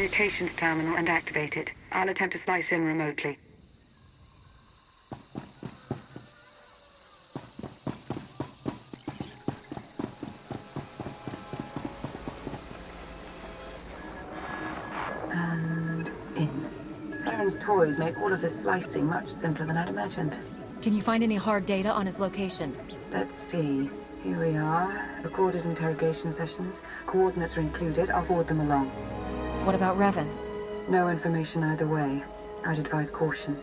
communications terminal and activate it. I'll attempt to slice in remotely. And in. Aaron's toys make all of this slicing much simpler than I'd imagined. Can you find any hard data on his location? Let's see. Here we are. Recorded interrogation sessions. Coordinates are included. I'll forward them along. What about Revan? No information either way. I'd advise caution.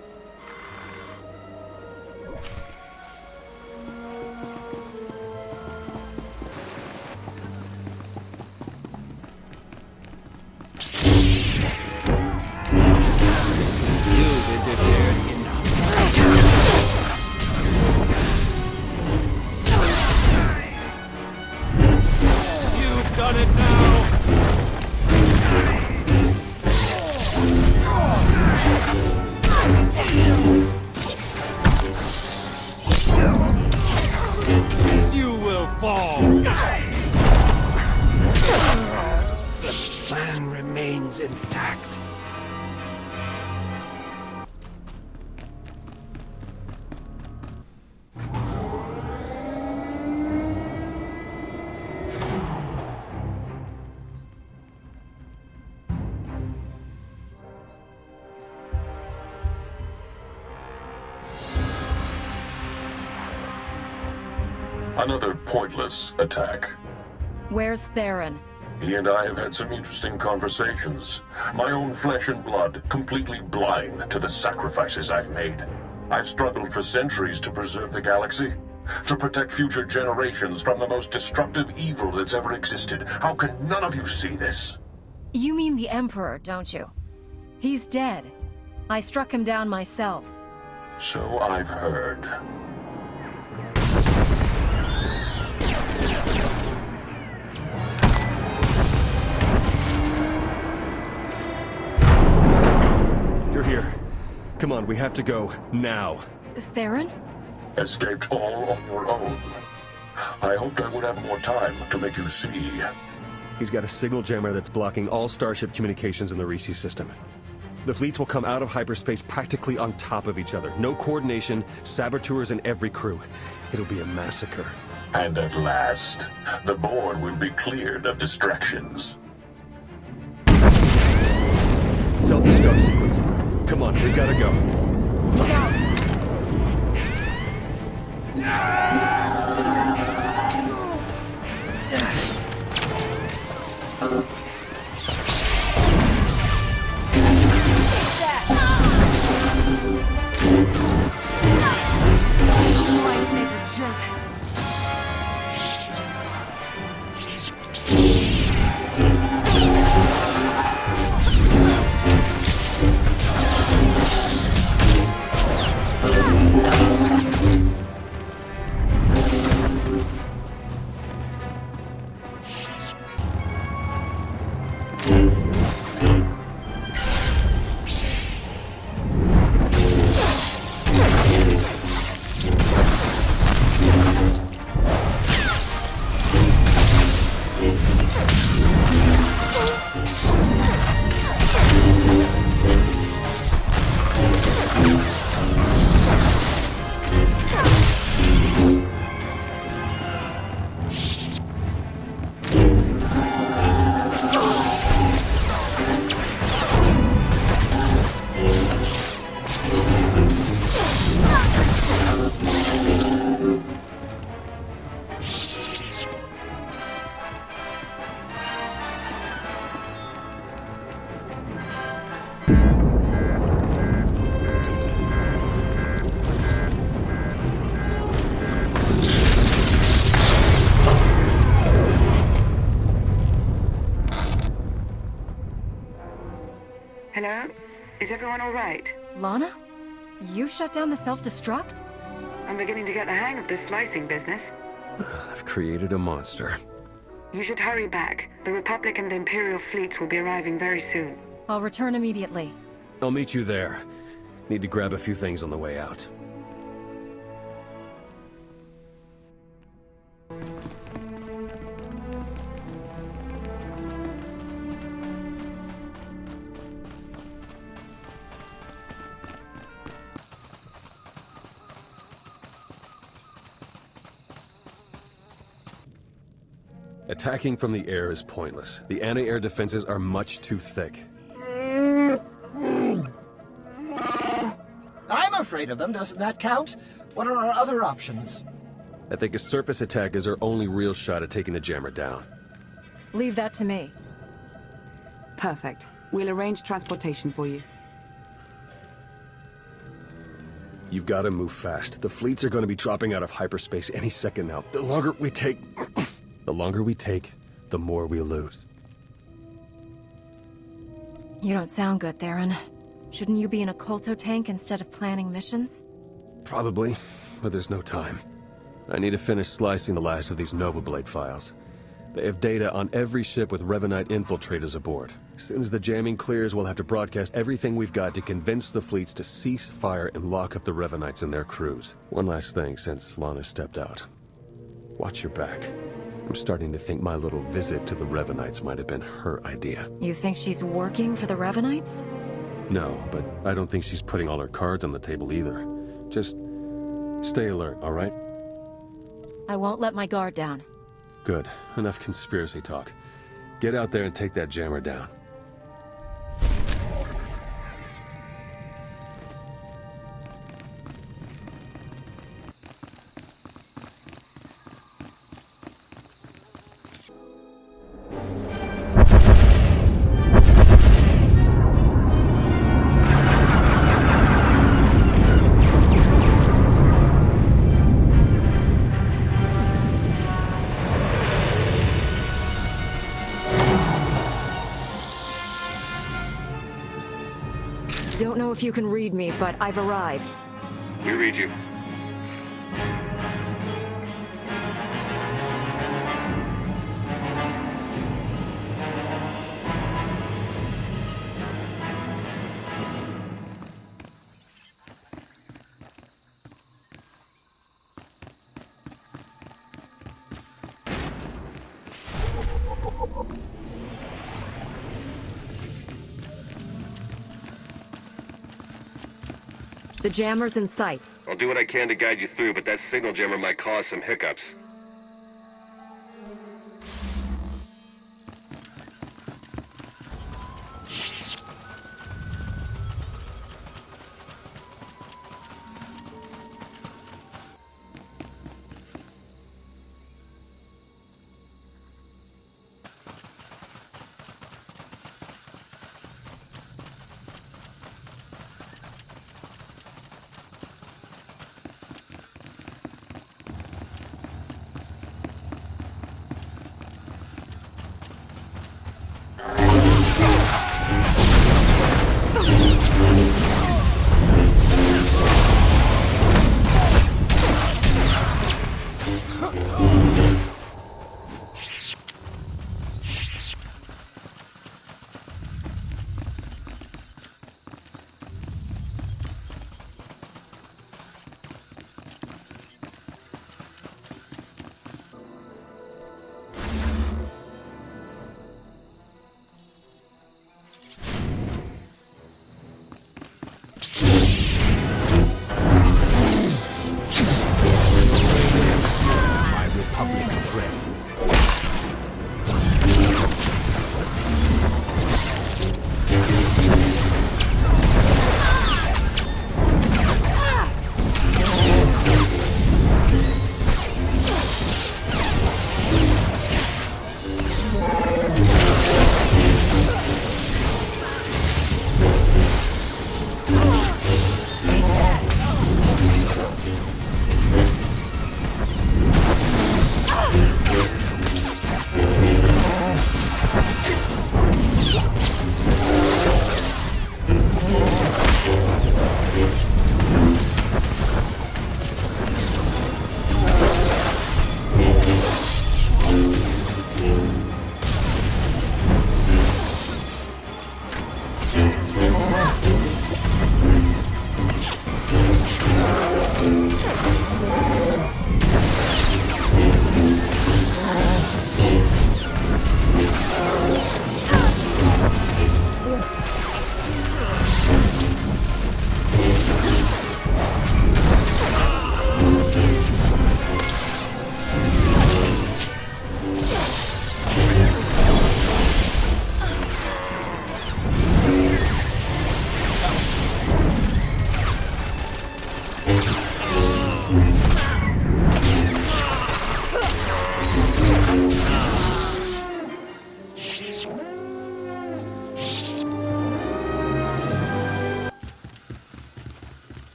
Intact. Another pointless attack. Where's Theron? He and I have had some interesting conversations. My own flesh and blood, completely blind to the sacrifices I've made. I've struggled for centuries to preserve the galaxy, to protect future generations from the most destructive evil that's ever existed. How can none of you see this? You mean the Emperor, don't you? He's dead. I struck him down myself. So I've heard. You're here. Come on, we have to go, now. Theron? Escaped all on your own. I hoped I would have more time to make you see. He's got a signal jammer that's blocking all Starship communications in the Risi system. The fleets will come out of hyperspace practically on top of each other. No coordination, saboteurs in every crew. It'll be a massacre. And at last, the board will be cleared of distractions. Self-destruct sequence. Come on, we've gotta go. Look out! Lightsaber jerk. Hello? Is everyone all right? Lana? You shut down the self-destruct? I'm beginning to get the hang of this slicing business. I've created a monster. You should hurry back. The Republic and the Imperial fleets will be arriving very soon. I'll return immediately. I'll meet you there. Need to grab a few things on the way out. Attacking from the air is pointless. The anti-air defenses are much too thick. I'm afraid of them, doesn't that count? What are our other options? I think a surface attack is our only real shot at taking the jammer down. Leave that to me. Perfect. We'll arrange transportation for you. You've got to move fast. The fleets are going to be dropping out of hyperspace any second now. The longer we take... the longer we take, the more we lose. You don't sound good, Theron. Shouldn't you be in a Kolto tank instead of planning missions? Probably, but there's no time. I need to finish slicing the last of these Nova Blade files. They have data on every ship with Revanite infiltrators aboard. As soon as the jamming clears, we'll have to broadcast everything we've got to convince the fleets to cease fire and lock up the Revanites and their crews. One last thing since Lana stepped out. Watch your back. I'm starting to think my little visit to the Revanites might have been her idea. You think she's working for the Revanites? No, but I don't think she's putting all her cards on the table either. Just stay alert, all right? I won't let my guard down. Good. Enough conspiracy talk. Get out there and take that jammer down. Don't know if you can read me, but I've arrived. We read you. The jammer's in sight. I'll do what I can to guide you through, but that signal jammer might cause some hiccups.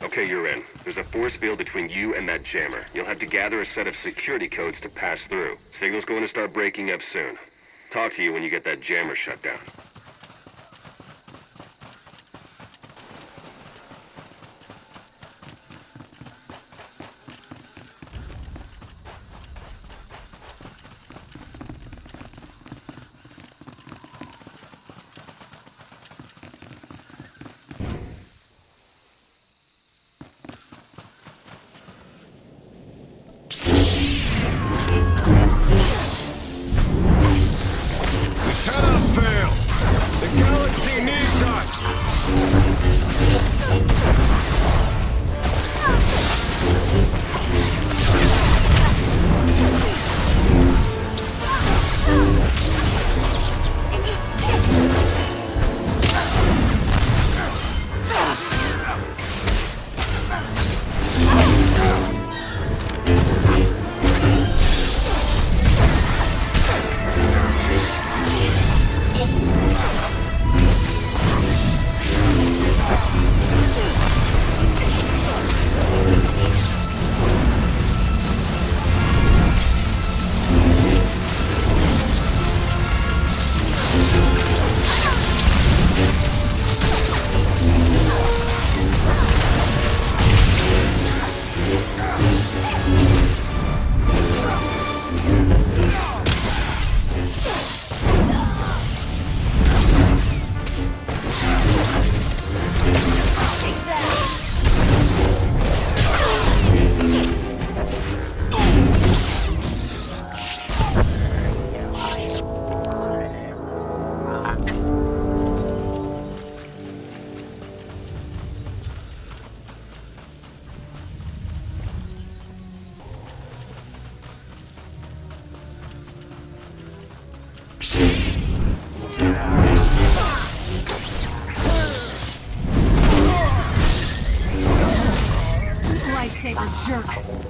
Okay, you're in. There's a force field between you and that jammer. You'll have to gather a set of security codes to pass through. Signal's going to start breaking up soon. Talk to you when you get that jammer shut down. Lightsaber jerk.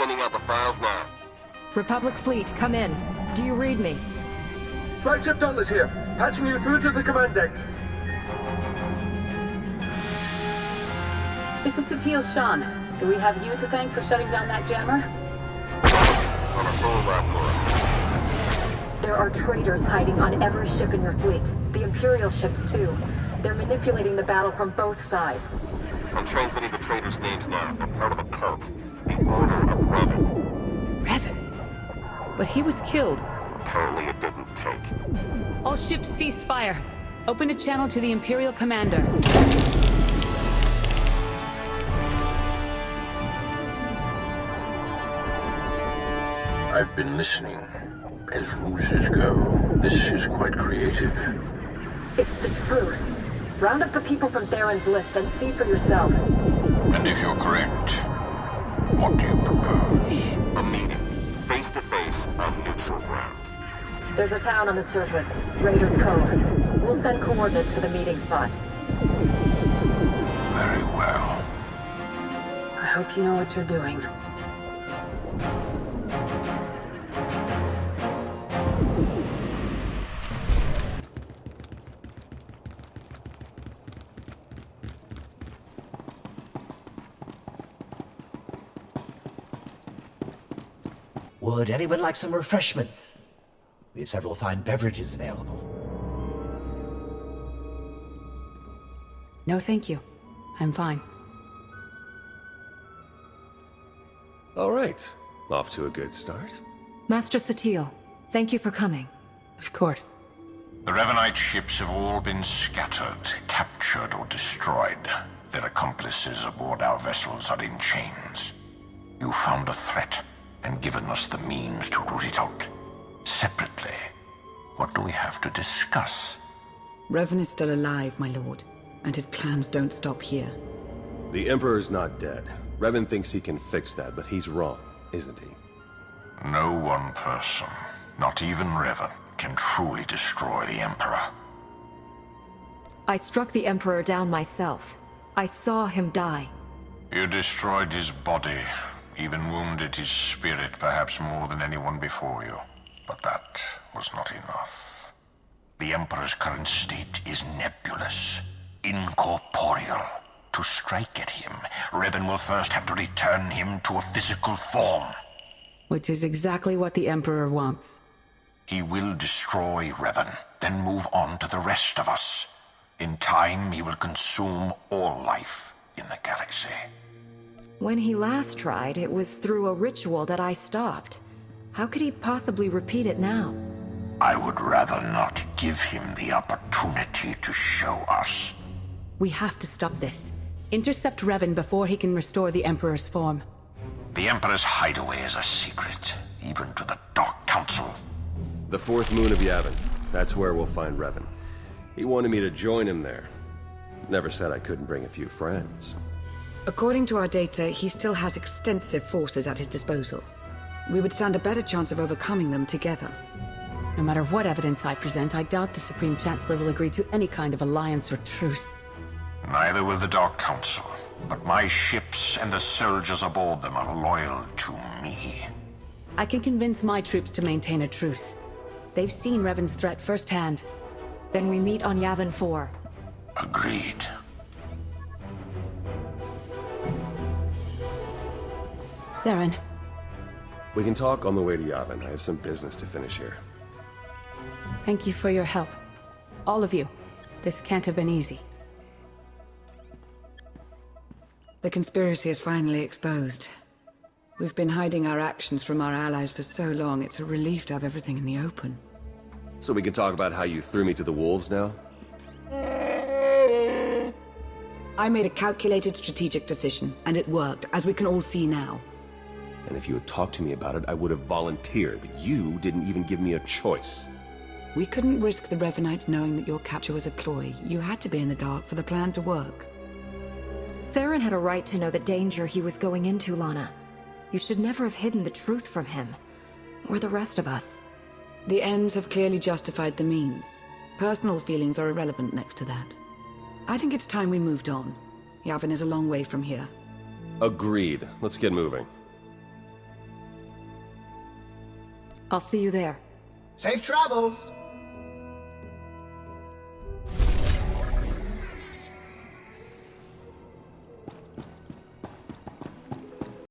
sending out the files now. Republic fleet, come in. Do you read me? Flagship Dauntless here, patching you through to the command deck. This is Satil Shan. Do we have you to thank for shutting down that jammer? On a full rapport. There are traitors hiding on every ship in your fleet. The Imperial ships, too. They're manipulating the battle from both sides. I'm transmitting the traitors' names now. They're part of a cult. The Order of Revan. Revan? But he was killed. Apparently it didn't take. All ships cease fire. Open a channel to the Imperial Commander. I've been listening. As ruses go, this is quite creative. It's the truth. Round up the people from Theron's list and see for yourself. And if you're correct, what do you propose? A meeting. Face to face on neutral ground. There's a town on the surface, Raiders Cove. We'll send coordinates for the meeting spot. Very well. I hope you know what you're doing. Would anyone like some refreshments? We have several fine beverages available. No, thank you. I'm fine. All right, off to a good start. Master Satil, thank you for coming. Of course. The Revanite ships have all been scattered, captured, or destroyed. Their accomplices aboard our vessels are in chains. You found a threat and given us the means to root it out. Separately, what do we have to discuss? Revan is still alive, my lord, and his plans don't stop here. The Emperor's not dead. Revan thinks he can fix that, but he's wrong, isn't he? No one person, not even Revan, can truly destroy the Emperor. I struck the Emperor down myself. I saw him die. You destroyed his body, even wounded his spirit perhaps more than anyone before you. But that was not enough. The Emperor's current state is nebulous, incorporeal. To strike at him, Revan will first have to return him to a physical form. Which is exactly what the Emperor wants. He will destroy Revan, then move on to the rest of us. In time, he will consume all life in the galaxy. When he last tried, it was through a ritual that I stopped. How could he possibly repeat it now? I would rather not give him the opportunity to show us. We have to stop this. Intercept Revan before he can restore the Emperor's form. The Emperor's hideaway is a secret, even to the Dark Council. The fourth moon of Yavin. That's where we'll find Revan. He wanted me to join him there. Never said I couldn't bring a few friends. According to our data, he still has extensive forces at his disposal. We would stand a better chance of overcoming them together. No matter what evidence I present, I doubt the Supreme Chancellor will agree to any kind of alliance or truce. Neither will the Dark Council, but my ships and the soldiers aboard them are loyal to me. I can convince my troops to maintain a truce. They've seen Revan's threat firsthand. Then we meet on Yavin 4. Agreed. Theron. We can talk on the way to Yavin. I have some business to finish here. Thank you for your help. All of you. This can't have been easy. The conspiracy is finally exposed. We've been hiding our actions from our allies for so long, it's a relief to have everything in the open. So we can talk about how you threw me to the wolves now? I made a calculated strategic decision, and it worked, as we can all see now. And if you had talked to me about it, I would have volunteered, but you didn't even give me a choice. We couldn't risk the Revanites knowing that your capture was a ploy. You had to be in the dark for the plan to work. Theron had a right to know the danger he was going into, Lana. You should never have hidden the truth from him. Or the rest of us. The ends have clearly justified the means. Personal feelings are irrelevant next to that. I think it's time we moved on. Yavin is a long way from here. Agreed. Let's get moving. I'll see you there. Safe travels!